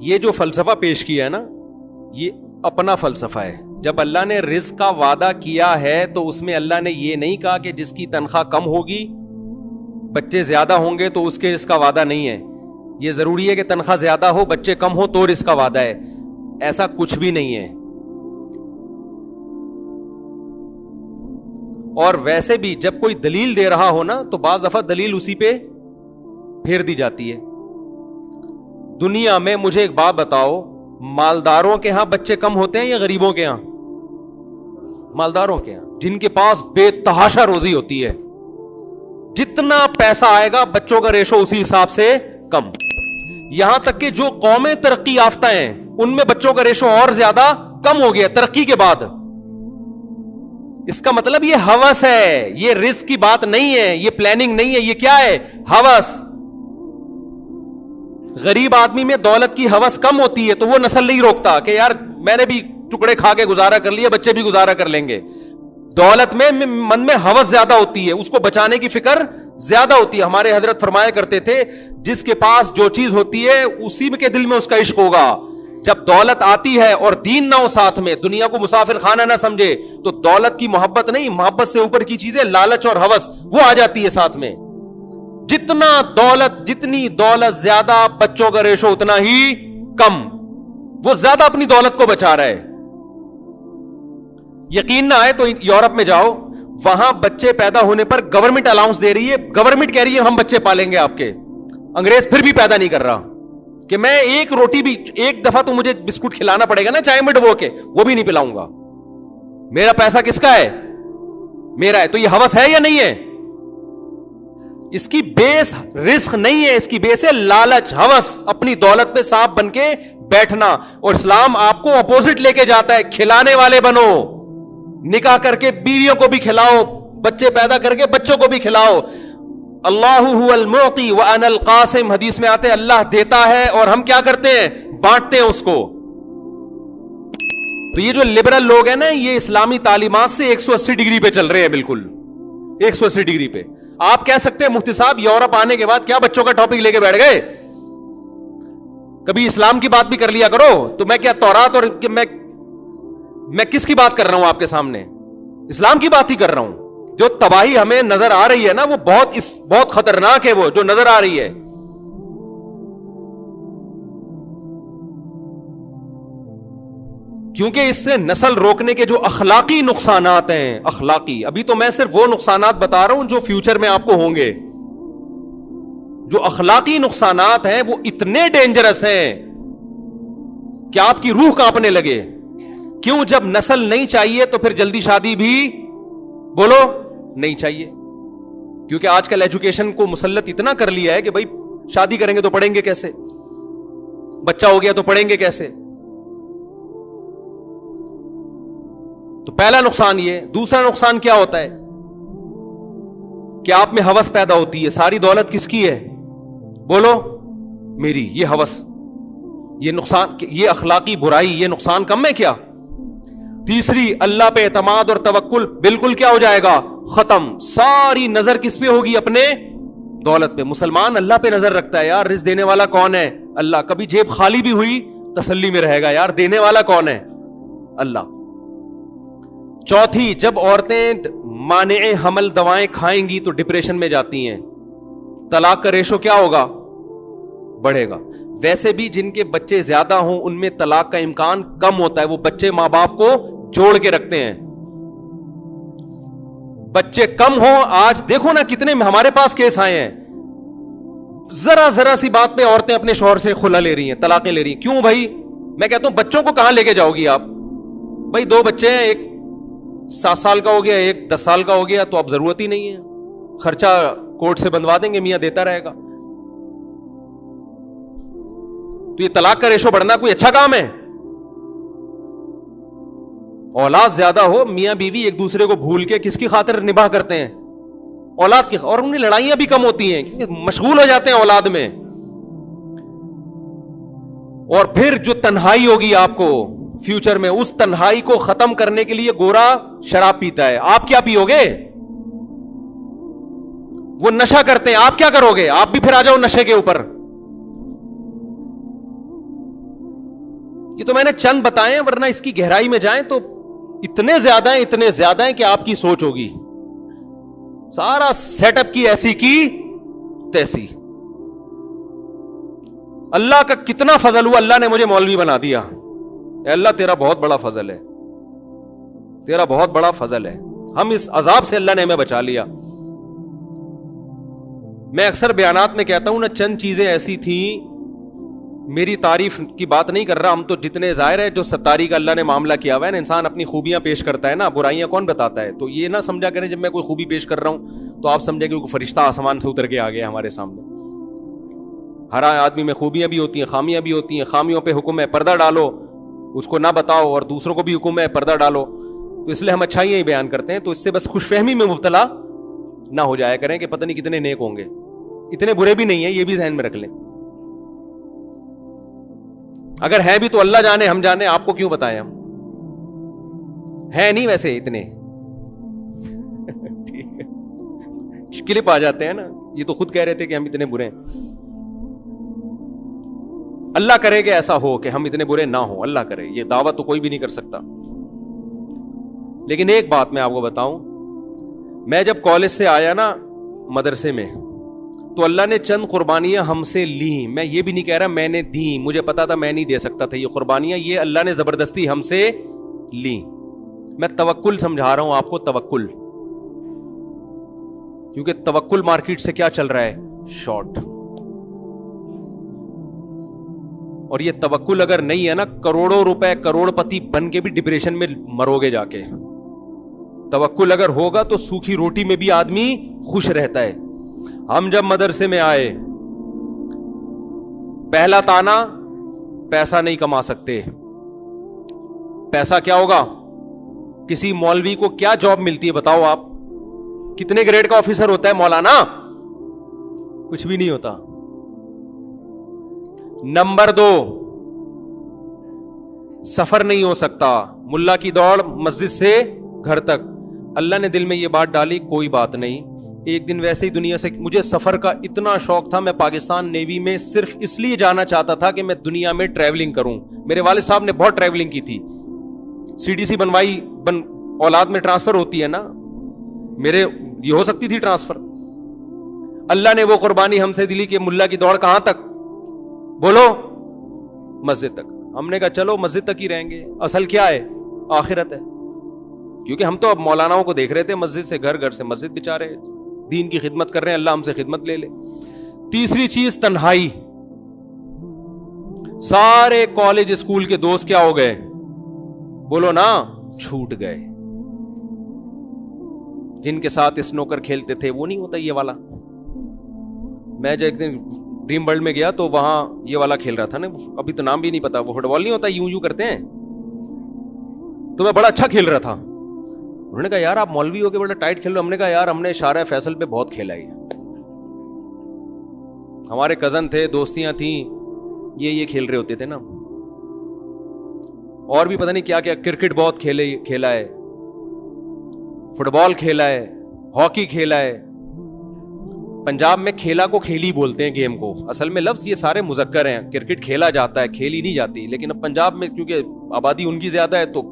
یہ جو فلسفہ پیش کیا ہے نا، یہ اپنا فلسفہ ہے. جب اللہ نے رزق کا وعدہ کیا ہے تو اس میں اللہ نے یہ نہیں کہا کہ جس کی تنخواہ کم ہوگی، بچے زیادہ ہوں گے تو اس کے رزق کا وعدہ نہیں ہے. یہ ضروری ہے کہ تنخواہ زیادہ ہو بچے کم ہو تو رزق کا وعدہ ہے. ایسا کچھ بھی نہیں ہے. اور ویسے بھی جب کوئی دلیل دے رہا ہو نا تو بعض دفعہ دلیل اسی پہ پھیر دی جاتی ہے. دنیا میں مجھے ایک بات بتاؤ، مالداروں کے ہاں بچے کم ہوتے ہیں یا غریبوں کے ہاں؟ مالداروں کے ہاں، جن کے پاس بے تحاشا روزی ہوتی ہے. جتنا پیسہ آئے گا بچوں کا ریشو اسی حساب سے کم. یہاں تک کہ جو قومیں ترقی یافتہ ہیں ان میں بچوں کا ریشو اور زیادہ کم ہو گیا ترقی کے بعد. اس کا مطلب یہ ہوس ہے، یہ رزق کی بات نہیں ہے، یہ پلاننگ نہیں ہے، یہ کیا ہے؟ ہوس. غریب آدمی میں دولت کی ہوس کم ہوتی ہے تو وہ نسل نہیں روکتا کہ یار میں نے بھی ٹکڑے کھا کے گزارا کر لیا، بچے بھی گزارا کر لیں گے. دولت میں من میں ہوس زیادہ ہوتی ہے، اس کو بچانے کی فکر زیادہ ہوتی ہے. ہمارے حضرت فرمایا کرتے تھے جس کے پاس جو چیز ہوتی ہے اسی کے دل میں اس کا عشق ہوگا. جب دولت آتی ہے اور دین نہ ہو ساتھ میں، دنیا کو مسافر خانہ نہ سمجھے، تو دولت کی محبت نہیں، محبت سے اوپر کی چیزیں لالچ اور ہوس وہ آ جاتی ہے ساتھ میں. جتنا دولت، جتنی دولت زیادہ بچوں کا ریشو اتنا ہی کم. وہ زیادہ اپنی دولت کو بچا رہا ہے. یقین نہ آئے تو یورپ میں جاؤ، وہاں بچے پیدا ہونے پر گورنمنٹ الاؤنس دے رہی ہے، گورنمنٹ کہہ رہی ہے ہم بچے پالیں گے آپ کے. انگریز پھر بھی پیدا نہیں کر رہا کہ میں ایک روٹی بھی، ایک دفعہ تو مجھے بسکٹ کھلانا پڑے گا نا چائے میں ڈبو کے، وہ بھی نہیں پلاؤں گا. میرا پیسہ کس کا ہے؟ میرا ہے. تو یہ ہوس ہے یا نہیں ہے؟ اس کی بیس رزق نہیں ہے، اس کی بیس ہے لالچ، ہوس، اپنی دولت پہ سانپ بن کے بیٹھنا. اور اسلام آپ کو اپوزٹ لے کے جاتا ہے، کھلانے والے بنو. نکاح کر کے بیویوں کو بھی کھلاؤ، بچے پیدا کر کے بچوں کو بھی کھلاؤ. اللہ هو المعطی وانا القاسم، حدیث میں آتے اللہ دیتا ہے اور ہم کیا کرتے ہیں؟ بانٹتے ہیں اس کو. تو یہ جو لبرل لوگ ہیں نا، یہ اسلامی تعلیمات سے 180 ڈگری پہ چل رہے ہیں، بالکل 180 ڈگری پہ. آپ کہہ سکتے ہیں مفتی صاحب یورپ آنے کے بعد کیا بچوں کا ٹاپک لے کے بیٹھ گئے؟ کبھی اسلام کی بات بھی کر لیا کرو. تو میں کیا تورات اور میں کس کی بات کر رہا ہوں آپ کے سامنے؟ اسلام کی بات ہی کر رہا ہوں. جو تباہی ہمیں نظر آ رہی ہے نا وہ بہت خطرناک ہے، وہ جو نظر آ رہی ہے. کیونکہ اس سے نسل روکنے کے جو اخلاقی نقصانات ہیں، اخلاقی، ابھی تو میں صرف وہ نقصانات بتا رہا ہوں جو فیوچر میں آپ کو ہوں گے. جو اخلاقی نقصانات ہیں وہ اتنے ڈینجرس ہیں کہ آپ کی روح کانپنے لگے. کیوں؟ جب نسل نہیں چاہیے تو پھر جلدی شادی بھی بولو نہیں چاہیے. کیونکہ آج کل ایجوکیشن کو مسلط اتنا کر لیا ہے کہ بھائی شادی کریں گے تو پڑھیں گے کیسے، بچہ ہو گیا تو پڑھیں گے کیسے. تو پہلا نقصان یہ. دوسرا نقصان کیا ہوتا ہے کہ آپ میں ہوس پیدا ہوتی ہے. ساری دولت کس کی ہے؟ بولو میری. یہ ہوس، یہ نقصان، یہ اخلاقی برائی، یہ نقصان کم ہے کیا؟ تیسری، اللہ پہ اعتماد اور توکل بالکل کیا ہو جائے گا؟ ختم. ساری نظر کس پہ ہوگی؟ اپنے دولت پہ. مسلمان اللہ پہ نظر رکھتا ہے، یار رزق دینے والا کون ہے؟ اللہ. کبھی جیب خالی بھی ہوئی تسلی میں رہے گا، یار دینے والا کون ہے؟ اللہ. چوتھی، جب عورتیں مانع حمل دوائیں کھائیں گی تو ڈپریشن میں جاتی ہیں، طلاق کا ریشو کیا ہوگا؟ بڑھے گا. ویسے بھی جن کے بچے زیادہ ہوں ان میں طلاق کا امکان کم ہوتا ہے. وہ بچے ماں باپ کو جوڑ کے رکھتے ہیں. بچے کم ہوں، آج دیکھو نا کتنے ہمارے پاس کیس آئے ہیں، ذرا سی بات پہ عورتیں اپنے شوہر سے خلا لے رہی ہیں، طلاقیں لے رہی ہیں. کیوں بھائی؟ میں کہتا ہوں بچوں کو کہاں لے کے جاؤ گی آپ؟ بھائی 2 بچے ہیں، ایک 7 سال کا ہو گیا، ایک 10 سال کا ہو گیا، تو اب ضرورت ہی نہیں ہے، خرچہ کورٹ سے بندوا دیں گے، میاں دیتا رہے گا. تو یہ طلاق کا ریشو بڑھنا کوئی اچھا کام ہے؟ اولاد زیادہ ہو، میاں بیوی ایک دوسرے کو بھول کے کس کی خاطر نباہ کرتے ہیں؟ اولاد کی. اور ان کی لڑائیاں بھی کم ہوتی ہیں کیونکہ مشغول ہو جاتے ہیں اولاد میں. اور پھر جو تنہائی ہوگی آپ کو فیوچر میں، اس تنہائی کو ختم کرنے کے لیے گورا شراب پیتا ہے، آپ کیا پیو گے؟ وہ نشہ کرتے ہیں، آپ کیا کرو گے؟ آپ بھی پھر آ جاؤ نشے کے اوپر. یہ تو میں نے چند بتائے ہیں, ورنہ اس کی گہرائی میں جائیں تو اتنے زیادہ ہیں کہ آپ کی سوچ ہوگی. سارا سیٹ اپ کی ایسی کی تیسی. اللہ کا کتنا فضل ہوا, اللہ نے مجھے مولوی بنا دیا. اے اللہ تیرا بہت بڑا فضل ہے, تیرا بہت بڑا فضل ہے. ہم اس عذاب سے اللہ نے ہمیں بچا لیا. میں اکثر بیانات میں کہتا ہوں نا, چند چیزیں ایسی تھیں, میری تعریف کی بات نہیں کر رہا, ہم تو جتنے ظاہر ہے جو ستاری کا اللہ نے معاملہ کیا ہوا ہے نا, انسان اپنی خوبیاں پیش کرتا ہے نا, برائیاں کون بتاتا ہے. تو یہ نہ سمجھا کریں جب میں کوئی خوبی پیش کر رہا ہوں تو آپ سمجھیں کہ کوئی فرشتہ آسمان سے اتر کے آ گیا ہمارے سامنے. ہر آدمی میں خوبیاں بھی ہوتی ہیں, خامیاں بھی ہوتی ہیں. خامیوں پہ حکم ہے پردہ ڈالو, اس کو نہ بتاؤ, اور دوسروں کو بھی حکم ہے پردہ ڈالو. تو اس لیے ہم اچھائیاں ہی بیان کرتے ہیں. تو اس سے بس خوش فہمی میں مبتلا نہ ہو جایا کریں کہ پتہ نہیں کتنے نیک ہوں گے. اتنے برے بھی نہیں ہیں, یہ بھی ذہن میں رکھ لیں. اگر ہے بھی تو اللہ جانے, ہم جانے, آپ کو کیوں بتائیں. ہم ہیں نہیں ویسے اتنے. ٹھیک ہے, کلپ آ جاتے ہیں نا, یہ تو خود کہہ رہے تھے کہ ہم اتنے برے ہیں. اللہ کرے کہ ایسا ہو کہ ہم اتنے برے نہ ہوں, اللہ کرے. یہ دعویٰ تو کوئی بھی نہیں کر سکتا. لیکن ایک بات میں آپ کو بتاؤں, میں جب کالج سے آیا نا مدرسے میں, تو اللہ نے چند قربانیاں ہم سے لیں. میں یہ بھی نہیں کہہ رہا میں نے دیں, مجھے پتا تھا میں نہیں دے سکتا تھا یہ قربانیاں, یہ اللہ نے زبردستی ہم سے لیں. میں توکل سمجھا رہا ہوں آپ کو, توکل. کیونکہ توکل مارکیٹ سے کیا چل رہا ہے, شارٹ. اور یہ توکل اگر نہیں ہے نا, کروڑوں روپے کروڑ پتی بن کے بھی ڈپریشن میں مرو گے جا کے. توکل اگر ہوگا تو سوکھی روٹی میں بھی آدمی خوش رہتا ہے. ہم جب مدرسے میں آئے, پہلا تانا, پیسہ نہیں کما سکتے. پیسہ کیا ہوگا؟ کسی مولوی کو کیا جاب ملتی ہے بتاؤ آپ؟ کتنے گریڈ کا آفیسر ہوتا ہے مولانا؟ کچھ بھی نہیں ہوتا. نمبر 2, سفر نہیں ہو سکتا. ملا کی دوڑ مسجد سے گھر تک. اللہ نے دل میں یہ بات ڈالی, کوئی بات نہیں, ایک دن ویسے ہی دنیا سے. مجھے سفر کا اتنا شوق تھا, میں پاکستان نیوی میں صرف اس لیے جانا چاہتا تھا کہ میں دنیا میں ٹریولنگ کروں. میرے والد صاحب نے بہت ٹریولنگ کی تھی, CDC بنوائی, اولاد میں ٹرانسفر ہوتی ہے نا, میرے یہ ہو سکتی تھی ٹرانسفر. اللہ نے وہ قربانی ہم سے دلی کہ ملا کی دوڑ کہاں تک؟ بولو, مسجد تک. ہم نے کہا چلو مسجد تک ہی رہیں گے. اصل کیا ہے؟ آخرت ہے. کیونکہ ہم تو اب مولاناؤں کو دیکھ رہے تھے مسجد سے گھر, گھر سے مسجد, بیچارے دین کی خدمت کر رہے ہیں, اللہ ہم سے خدمت لے لے. تیسری چیز تنہائی. سارے کالج اسکول کے دوست کیا ہو گئے؟ بولو نا, چھوٹ گئے. جن کے ساتھ اسنوکر کھیلتے تھے وہ نہیں ہوتا یہ والا. میں جو ایک دن ڈریم ورلڈ میں گیا تو وہاں یہ والا کھیل رہا تھا نا, ابھی تو نام بھی نہیں پتا, وہ فٹ بال نہیں ہوتا یوں یوں کرتے ہیں, تو میں بڑا اچھا کھیل رہا تھا. انہوں نے کہا یار آپ مولوی ہو کے بڑا ٹائٹ کھیل رہے. ہم نے کہا یار ہم نے شارع فیصل پہ بہت کھیلا ہے, ہمارے کزن تھے, دوستیاں تھیں, یہ کھیل رہے ہوتے تھے نا. اور بھی پتہ نہیں کیا کیا, کرکٹ بہت کھیلا ہے, فٹ بال کھیلا ہے, ہاکی کھیلا ہے. پنجاب میں کھیلا کو کھیلی بولتے ہیں گیم کو, اصل میں لفظ یہ سارے مذکر ہیں. کرکٹ کھیلا جاتا ہے, کھیلی نہیں جاتی. لیکن اب پنجاب میں کیونکہ آبادی ان کی زیادہ ہے, تو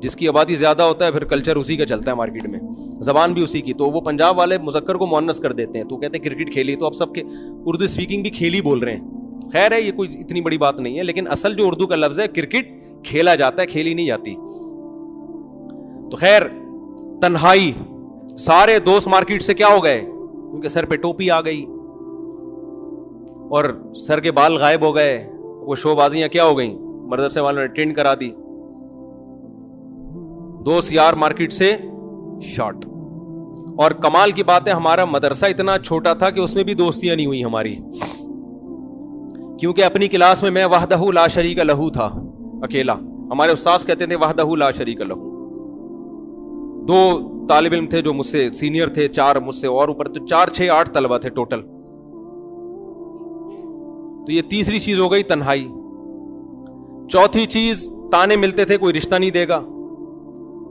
جس کی آبادی زیادہ ہوتا ہے پھر کلچر اسی کا چلتا ہے مارکیٹ میں, زبان بھی اسی کی, تو وہ پنجاب والے مذکر کو مؤنث کر دیتے ہیں, تو کہتے ہیں کرکٹ کھیلی. تو اب سب کے اردو اسپیکنگ بھی کھیلی بول رہے ہیں. خیر ہے, یہ کوئی اتنی بڑی بات نہیں ہے, لیکن اصل جو اردو کا لفظ ہے کرکٹ کھیلا جاتا ہے, کھیلی نہیں جاتی. تو خیر, تنہائی. سارے دوست مارکیٹ سے کیا ہو گئے؟ کیونکہ سر پہ ٹوپی آ گئی اور سر کے بال غائب ہو گئے. وہ شو بازیاں کیا ہو گئیں, مدرسے والوں نے ٹرینڈ کرا دی. دوست یار مارکیٹ سے شارٹ. اور کمال کی بات ہے, ہمارا مدرسہ اتنا چھوٹا تھا کہ اس میں بھی دوستیاں نہیں ہوئی ہماری, کیونکہ اپنی کلاس میں وحدہ لا شریک لہو تھا, اکیلا. ہمارے استاذ کہتے تھے وحدہ لا شریک لہو. 2 طالب علم تھے جو مجھ سے سینئر تھے, 4 مجھ سے اور اوپر, تو 4 6 8 طلبہ تھے ٹوٹل. تو یہ تیسری چیز ہو گئی تنہائی. چوتھی چیز, تانے ملتے تھے کوئی رشتہ نہیں دے گا.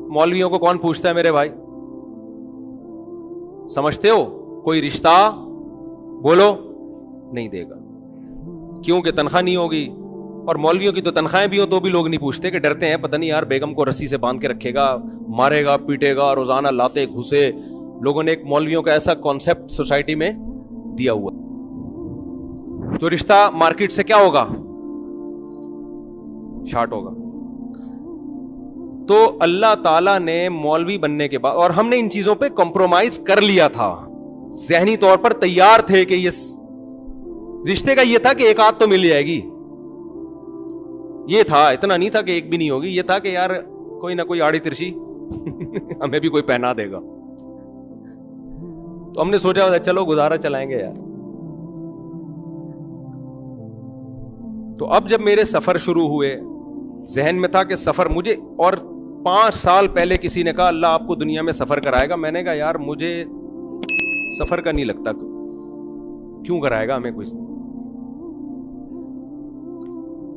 مولویوں کو کون پوچھتا ہے میرے بھائی؟ سمجھتے ہو؟ کوئی رشتہ بولو نہیں دے گا. کیوں کہ تنخواہ نہیں ہوگی, اور مولویوں کی تو تنخواہیں بھی ہو تو بھی لوگ نہیں پوچھتے کہ ڈرتے ہیں پتہ نہیں یار بیگم کو رسی سے باندھ کے رکھے گا, مارے گا, پیٹے گا, روزانہ لاتے گھسے. لوگوں نے ایک مولویوں کا ایسا کانسیپٹ سوسائٹی میں دیا ہوا. تو رشتہ مارکیٹ سے کیا ہوگا؟ شارٹ ہوگا. تو اللہ تعالیٰ نے مولوی بننے کے بعد, اور ہم نے ان چیزوں پہ کمپرومائز کر لیا تھا, ذہنی طور پر تیار تھے کہ یہ رشتے کا یہ تھا کہ ایک آدھ تو مل جائے گی, یہ تھا, اتنا نہیں تھا کہ ایک بھی نہیں ہوگی, یہ تھا کہ یار کوئی نہ کوئی آڑی ترچی ہمیں بھی کوئی پہنا دے گا. تو ہم نے سوچا چلو گزارا چلائیں گے یار. تو اب جب میرے سفر شروع ہوئے, ذہن میں تھا کہ سفر مجھے, اور 5 سال پہلے کسی نے کہا اللہ آپ کو دنیا میں سفر کرائے گا. میں نے کہا یار مجھے سفر کا نہیں لگتا, کیوں کرائے گا ہمیں کچھ.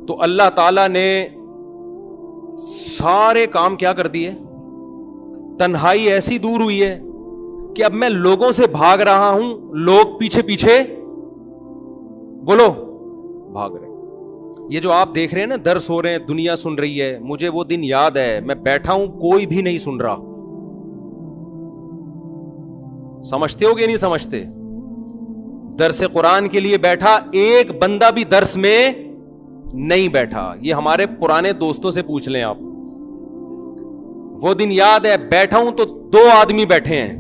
تو اللہ تعالیٰ نے سارے کام کیا کر دیے, تنہائی ایسی دور ہوئی ہے کہ اب میں لوگوں سے بھاگ رہا ہوں, لوگ پیچھے پیچھے بولو بھاگ رہے. یہ جو آپ دیکھ رہے ہیں نا, درس ہو رہے ہیں, دنیا سن رہی ہے, مجھے وہ دن یاد ہے, میں بیٹھا ہوں کوئی بھی نہیں سن رہا. سمجھتے ہو کہ نہیں سمجھتے؟ درس قرآن کے لیے بیٹھا, ایک بندہ بھی درس میں نہیں بیٹھا. یہ ہمارے پرانے دوستوں سے پوچھ لیں آپ, وہ دن یاد ہے, بیٹھا ہوں تو 2 آدمی بیٹھے ہیں.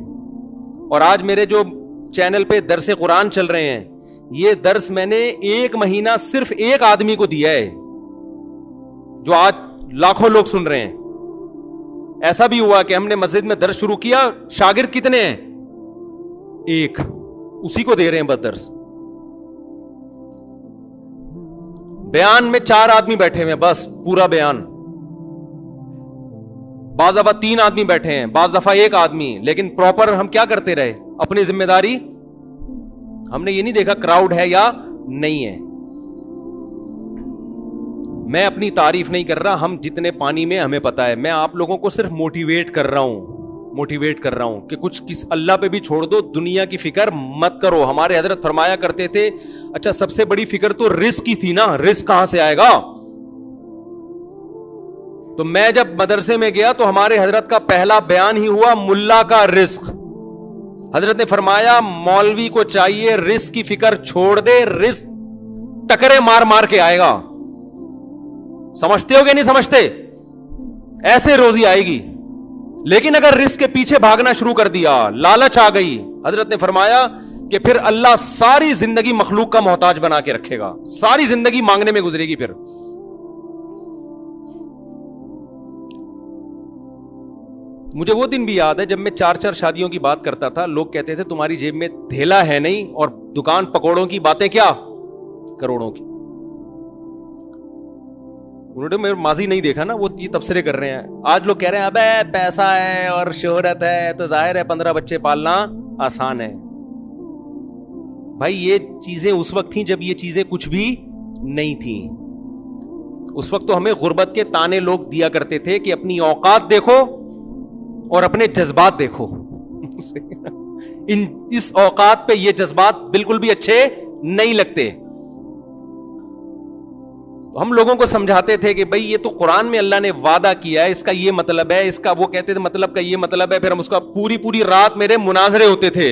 اور آج میرے جو چینل پہ درس قرآن چل رہے ہیں, یہ درس میں نے 1 مہینہ صرف ایک آدمی کو دیا ہے, جو آج لاکھوں لوگ سن رہے ہیں. ایسا بھی ہوا کہ ہم نے مسجد میں درس شروع کیا, شاگرد کتنے ہیں؟ 1, اسی کو دے رہے ہیں بس درس. بیان میں 4 آدمی بیٹھے ہوئے, بس پورا بیان. بعض دفعہ 3 آدمی بیٹھے ہیں, بعض دفعہ 1 آدمی, لیکن پراپر ہم کیا کرتے رہے, اپنی ذمہ داری. ہم نے یہ نہیں دیکھا کراؤڈ ہے یا نہیں ہے. میں اپنی تعریف نہیں کر رہا, ہم جتنے پانی میں ہمیں پتا ہے. میں آپ لوگوں کو صرف موٹیویٹ کر رہا ہوں کہ کچھ اللہ پہ بھی چھوڑ دو, دنیا کی فکر مت کرو. ہمارے حضرت فرمایا کرتے تھے, اچھا سب سے بڑی فکر تو رزق کی تھی نا, رزق کہاں سے آئے گا. تو میں جب مدرسے میں گیا تو ہمارے حضرت کا پہلا بیان ہی ہوا ملا کا رزق. حضرت نے فرمایا مولوی کو چاہیے رزق کی فکر چھوڑ دے, رزق ٹکرے مار مار کے آئے گا. سمجھتے ہو کہ نہیں سمجھتے؟ ایسے روزی آئے گی. لیکن اگر رزق کے پیچھے بھاگنا شروع کر دیا, لالچ آ گئی, حضرت نے فرمایا کہ پھر اللہ ساری زندگی مخلوق کا محتاج بنا کے رکھے گا, ساری زندگی مانگنے میں گزرے گی. پھر مجھے وہ دن بھی یاد ہے جب میں 4 شادیوں کی بات کرتا تھا, لوگ کہتے تھے تمہاری جیب میں دھیلا ہے نہیں, اور دکان پکوڑوں کی باتیں کیا کروڑوں کی. انہوں نے میرا ماضی نہیں دیکھا نا, وہ یہ تبصرے کر رہے ہیں. آج لوگ کہہ رہے ہیں ابے پیسہ ہے اور شہرت ہے تو ظاہر ہے 15 بچے پالنا آسان ہے. بھائی یہ چیزیں اس وقت تھیں جب یہ چیزیں کچھ بھی نہیں تھیں. اس وقت تو ہمیں غربت کے تانے لوگ دیا کرتے تھے کہ اپنی اوقات دیکھو اور اپنے جذبات دیکھو. اس اوقات پہ یہ جذبات بالکل بھی اچھے نہیں لگتے. ہم لوگوں کو سمجھاتے تھے کہ بھئی یہ تو قرآن میں اللہ نے وعدہ کیا ہے, اس کا یہ مطلب ہے, اس کا وہ کہتے تھے مطلب کا یہ مطلب ہے. پھر ہم اس کا پوری رات میرے مناظرے ہوتے تھے.